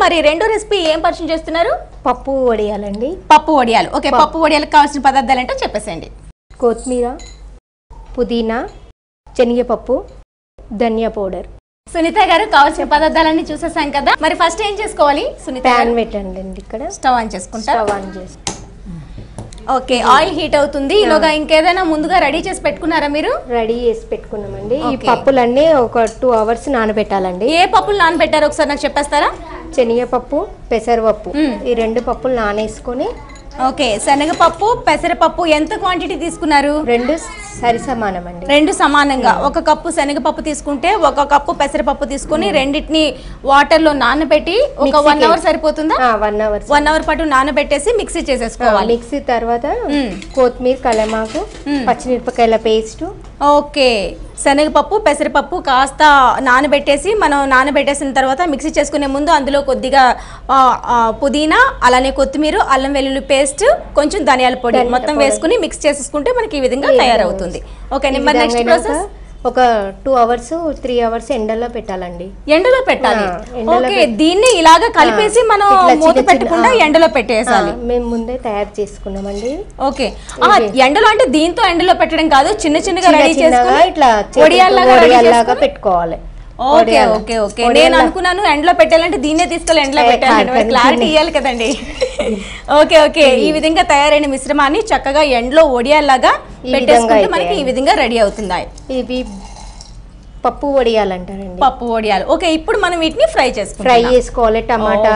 మరి రెండో రెసిపీ ఏం పరిచయం చేస్తున్నారు? పప్పు వడియాలండి. పప్పు వడియాలు. ఓకే, పప్పు వడియాలకు కావాల్సిన పదార్థాలు ఏంటో చెప్పేసేయండి. కొత్తిమీర, పుదీనా, శనగపప్పు, ధనియా పౌడర్. సునీత గారు కావాల్సిన పదార్థాలన్నీ చూసేసాం కదా, మరి ఫస్ట్ ఏం చేసుకోవాలి సునీత? ప్యాన్ పెట్టండి, ఇక్కడ స్టవ్ ఆన్ చేసుకుంటారు. స్టవ్ ఆన్ చేసి ఓకే, ఆయిల్ హీట్ అవుతుంది. ఈలోగా ఇంకేదైనా ముందుగా రెడీ చేసి పెట్టుకున్నారా మీరు? రెడీ చేసి పెట్టుకున్నామండి. ఈ పప్పులన్నీ ఒక 2 hours నానబెట్టాలండి. ఏ పప్పులు నానబెట్టారు ఒకసారి నాకు చెప్పేస్తారా? శనగపప్పు, పెసరపప్పు, ఈ 2 పప్పులు నానేసుకొని. ఓకే, శనగపప్పు, పెసరపప్పు ఎంత క్వాంటిటీ తీసుకున్నారు? 2 సరి సమానం అండి. 2 సమానంగా. 1 కప్పు శనగపప్పు తీసుకుంటే 1 కప్పు పెసరపప్పు తీసుకుని రెండింటిని వాటర్ లో నానబెట్టి ఒక 1 hour సరిపోతుందా? 1 hour. 1 hour పాటు నానబెట్టేసి మిక్సీ చేసేసుకోవాలి. మిక్సీ తర్వాత కొత్తిమీర, కలమాకు, పచ్చిమిరపకాయల పేస్ట్. ఓకే, శనగపప్పు, పెసరపప్పు కాస్త నానబెట్టేసి మనం నానబెట్టేసిన తర్వాత మిక్సీ చేసుకునే ముందు అందులో కొద్దిగా పుదీనా, అలానే కొత్తిమీర, అల్లం వెల్లుల్లి పేస్ట్, కొంచెం ధనియాల పొడి మొత్తం వేసుకుని మిక్స్ చేసేసుకుంటే మనకి ఈ విధంగా తయారవుతుంది. ఓకే, మరి నెక్స్ట్ ప్రాసెస్ ఒక 2 hours 3 hours ఎండలో పెట్టాలండి. ఎండలో పెట్టాలి. ఓకే, దీన్ని ఇలాగా కలిపేసి మనం మూత పెట్టకుండా ఎండలో పెట్టేసాలి. మేము ముందే తయారు చేసుకున్నామండి. ఓకే, ఎండలో అంటే దీంతో ఎండలో పెట్టడం కాదు, చిన్న చిన్నగా రెడీ చేసుకుని ఇట్లా వడియాల్లాగా పెట్టుకోవాలి. ఓకే ఓకే ఓకే, నేను అనుకున్నాను ఎండలో పెట్టాలంటే దీన్నే తీసుకెళ్ళి ఎండలో పెట్టాలి, క్లారిటీ ఇవ్వాలి కదండి. ఓకే ఓకే, ఈ విధంగా తయారైన మిశ్రమాన్ని చక్కగా ఎండలో వడియాల్లాగా పెట్టేసుకుంటే మనకి ఈ విధంగా రెడీ అవుతుంది. ఇవి పప్పు వడియాలు అంటారండి. పప్పు వడియాలు. ఓకే, ఇప్పుడు మనం వీటిని ఫ్రై చేసుకోవాలి. టమాటా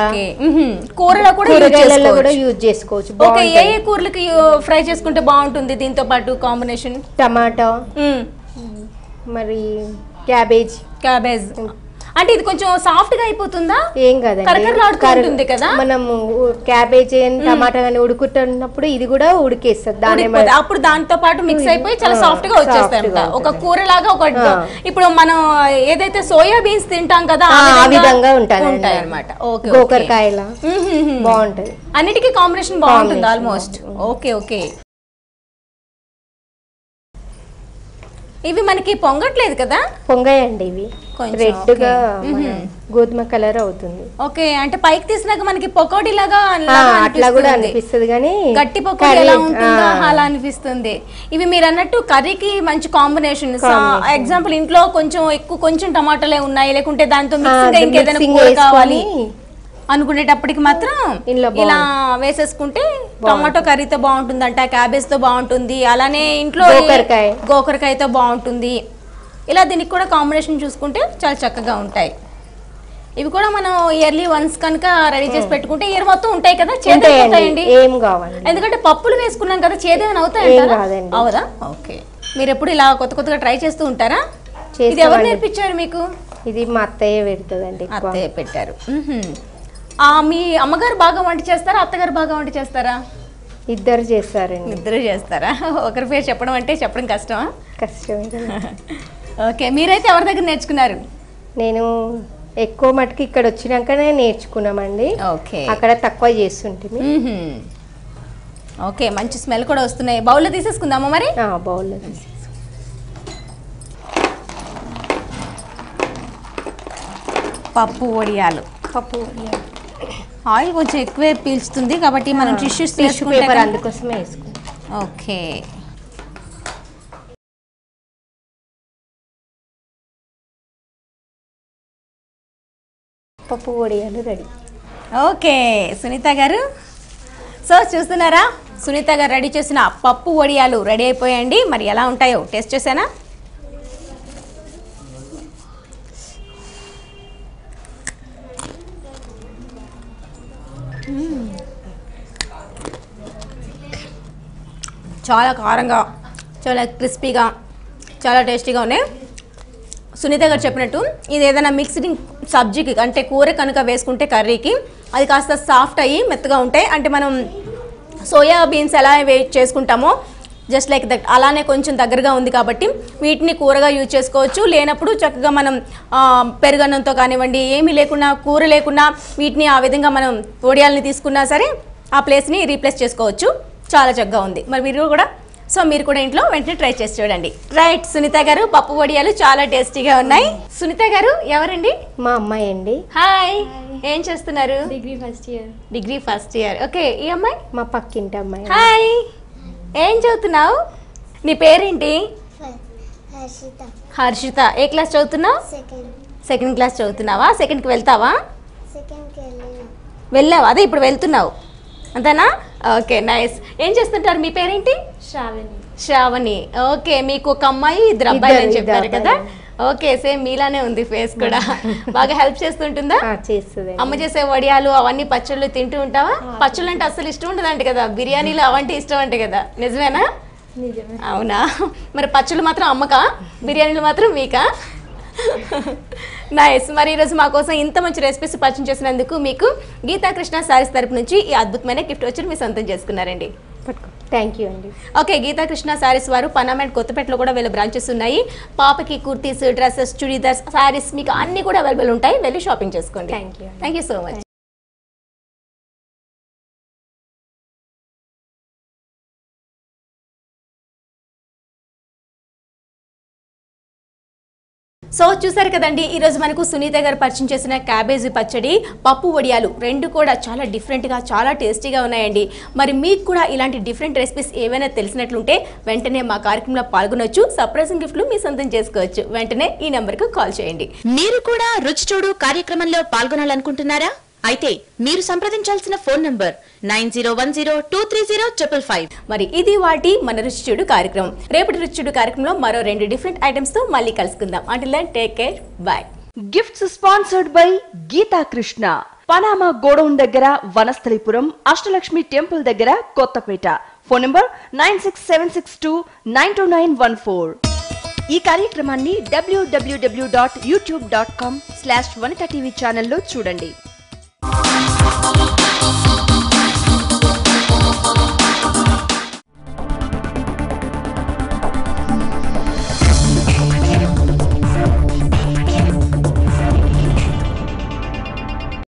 కూరలో కూడా యూజ్ చేసుకోవచ్చు. ఓకే, ఏ కూరలకి ఫ్రై చేసుకుంటే బాగుంటుంది దీంతో పాటు కాంబినేషన్? టమాటా, మరి క్యాబేజ్. అంటే ఇది కొంచెం సాఫ్ట్ గా అయిపోతుందా? ఏం కాదండి కదా, మనం క్యాబేజ్ టమాటా గానీ ఉడుకుతున్నప్పుడు ఇది కూడా ఉడికేస్తుంది. అప్పుడు దాంతో పాటు మిక్స్ అయిపోయి చాలా సాఫ్ట్ గా వచ్చేస్తాయి. ఒక కూర లాగా ఒక ఇప్పుడు మనం ఏదైతే సోయా బీన్స్ తింటాం కదా ఆ విధంగా ఉంటాయి అన్నమాట. గోకరకాయలా బాగుంటది, అన్నిటికీ కాంబినేషన్ బాగుంటుంది ఆల్మోస్ట్. ఓకే ఓకే, ఇవి మనకి పొంగట్లేదు కదా? పొంగాయండి, ఇవి రెడ్ గా గోధుమ కలర్ అవుతుంది. ఓకే, అంటే పైకి తీసినాక మనకి పకోడీ లాగా అట్లా కూడా అనిపిస్తుంది, కానీ గట్టి పకోడీ ఎలా ఉంటుందో అలా అనిపిస్తుంది. ఇవి మీరు అన్నట్టు కర్రీకి మంచి కాంబినేషన్. ఎగ్జాంపుల్ ఇంట్లో కొంచెం టమాటాలే ఉన్నాయి, లేకుంటే దాంతో మిక్సింగ్ ఇంకేదైనా కూర కావాలి అనుకునేటప్పటికి మాత్రం ఇలా వేసేసుకుంటే టమాటో కర్రీతో బాగుంటుందంట, క్యాబేజ్ తో బాగుంటుంది, అలానే ఇంట్లో గోకరకాయతో బాగుంటుంది. ఇలా దీనికి కూడా కాంబినేషన్ చూసుకుంటే చాలా చక్కగా ఉంటాయి. ఇవి కూడా మనం ఇయర్లీ వన్స్ కనుక రెడీ చేసి పెట్టుకుంటే ఇయర్ మొత్తం ఉంటాయి కదా, చేదేయండి. ఎందుకంటే పప్పులు వేసుకున్నాం కదా, చేదేమైనా అవుతాయంటారా? అవుదా? ఓకే, మీరు ఎప్పుడు ఇలా కొత్తగా ట్రై చేస్తూ ఉంటారా? ఇది ఎవరు నేర్పించారు మీకు? ఇది మా అత్తయ్య పెడుతుందండి. అత్తయ్య పెట్టారు. మీ అమ్మగారు బాగా వంట చేస్తారా, అత్తగారు బాగా వంట చేస్తారా? ఇద్దరు చేస్తారండి. ఇద్దరు చేస్తారా? ఒకరి పేరు చెప్పడం అంటే చెప్పడం కష్టమా? కష్టమే. ఓకే, మీరైతే ఎవరి దగ్గర నేర్చుకున్నారు? నేను ఎక్కువ మటుకు ఇక్కడ వచ్చినాకనే నేర్చుకున్నామండి. ఓకే, అక్కడ తక్కువ చేస్తుంటే. ఓకే, మంచి స్మెల్ కూడా వస్తున్నాయి. బౌల్లో తీసేసుకుందామా మరి? బౌల్లో పప్పు వడియాలు. ఆయిల్ కొంచెం ఎక్కువే పీల్చుతుంది కాబట్టి మనం టిష్యూ పేపర్ అందుకోసమే వేసుకుంటాం. ఓకే, పప్పు వడియాలు రెడీ. ఓకే సునీత గారు, సో చూస్తున్నారా, సునీత గారు రెడీ చేసిన పప్పు వడియాలు రెడీ అయిపోయాయండి. మరి ఎలా ఉంటాయో టేస్ట్ చేసానా? చాలా కారంగా, చాలా క్రిస్పీగా, చాలా టేస్టీగా ఉన్నాయి. సునీత గారు చెప్పినట్టు ఇది ఏదైనా మిక్స్డ్ సబ్జీకి అంటే కూర కనుక వేసుకుంటే కర్రీకి అది కాస్త సాఫ్ట్ అయ్యి మెత్తగా ఉంటాయి. అంటే మనం సోయా బీన్స్ ఎలా చేసుకుంటామో జస్ట్ లైక్ దట్ అలానే కొంచెం దగ్గరగా ఉంది కాబట్టి వీటిని కూరగా యూజ్ చేసుకోవచ్చు. లేనప్పుడు చక్కగా మనం పెరుగన్నంతో కానివ్వండి, ఏమీ లేకున్నా కూర లేకున్నా వీటిని ఆ విధంగా మనం వడియాలని తీసుకున్నా సరే ఆ ప్లేస్ని రీప్లేస్ చేసుకోవచ్చు. చాలా చక్కగా ఉంది. మరి మీరు కూడా సో మీరు కూడా ఇంట్లో వెంటనే ట్రై చేసి చూడండి. రైట్ సునీత గారు, పప్పు వడియాలు చాలా టేస్టీగా ఉన్నాయి. సునీత గారు ఎవరండి? మా అమ్మాయి అండి. హాయ్, ఏం చేస్తున్నారు? Degree first year. ఓకే, ఈ అమ్మాయి మా పక్కింటి అమ్మాయి. హాయ్, ఏం చదువుతున్నావు? నీ పేరేంటి? హర్షిత. ఏ క్లాస్ చదువుతున్నావు? సెకండ్ క్లాస్ చదువుతున్నావా? సెకండ్కి వెళ్తావా? వెళ్ళావు, అదే ఇప్పుడు వెళ్తున్నావు అంతేనా? Okay, nice. ఏం చేస్తుంటారు? మీ పేరేంటి? శ్రావణి. ఓకే, మీకు ఒక అమ్మాయి, ఇద్దరు అబ్బాయిలు అని చెప్పారు కదా? ఓకే, సేమ్ మీలానే ఉంది ఫేస్ కూడా. బాగా హెల్ప్ చేస్తుంటుందా? చేస్తుంది. అమ్మ చేసే వడియాలు అవన్నీ పచ్చళ్ళు తింటూ ఉంటావా? పచ్చళ్ళు అంటే అసలు ఇష్టం ఉండదంట కదా, బిర్యానీలు అవంటే ఇష్టం అంటే కదా, నిజమేనా? అవునా? మరి పచ్చళ్ళు మాత్రం అమ్మకా, బిర్యానీలు మాత్రం మీకా? నైస్. మరి ఈరోజు మా కోసం ఇంత మంచి రెసిపీస్ పరిచయం చేసినందుకు మీకు గీతాకృష్ణ సారీస్ తరపు నుంచి ఈ అద్భుతమైన గిఫ్ట్ వచ్చి మీ సొంతం చేసుకున్నారండి. థ్యాంక్ యూ అండి. ఓకే, గీతాకృష్ణ సారీస్ వారు పనామ అండ్ కొత్తపేటలో కూడా వీళ్ళ బ్రాంచెస్ ఉన్నాయి. పాపకి కుర్తీస్, డ్రెస్సెస్, చుడీదార్స్, సారీస్ మీకు అన్ని కూడా అవైలబుల్ ఉంటాయి. వెళ్ళి షాపింగ్ చేసుకోండి. Thank you so much. So చూసారు కదండి, ఈరోజు మనకు సునీత గారు పరిచయం చేసిన క్యాబేజీ పచ్చడి, పప్పు వడియాలు రెండు కూడా చాలా డిఫరెంట్గా, చాలా టేస్టీగా ఉన్నాయండి. మరి మీకు కూడా ఇలాంటి డిఫరెంట్ రెసిపీస్ ఏవైనా తెలిసినట్లుంటే వెంటనే మా కార్యక్రమంలో పాల్గొనొచ్చు. సర్ప్రైజింగ్ గిఫ్ట్లు మీ సొంతం చేసుకోవచ్చు. వెంటనే ఈ నెంబర్కు కాల్ చేయండి. మీరు కూడా రుచి చూడు కార్యక్రమంలో పాల్గొనాలనుకుంటున్నారా? అయితే మీరు సంప్రదించాల్సిన ఫోన్ నంబర్ 9010230555. మరి ఇది వాటి మన రుచి చూడు కార్యక్రమం. రేపటి రుచి చూడు కార్యక్రమంలో మరో 2 డిఫరెంట్ ఐటమ్స్ తో మళ్ళీ కలుసుకుందాం. Until then take care, bye. Gifts sponsored by Geetakrishna, Panama godown దగ్గర, వనస్థలిపురం, అష్టలక్ష్మి టెంపుల్ దగ్గర, కొత్తపేట. Phone number 9676292914. ఈ కార్యక్రమాన్ని www.youtube.com/vanitatv ఛానల్లో చూడండి.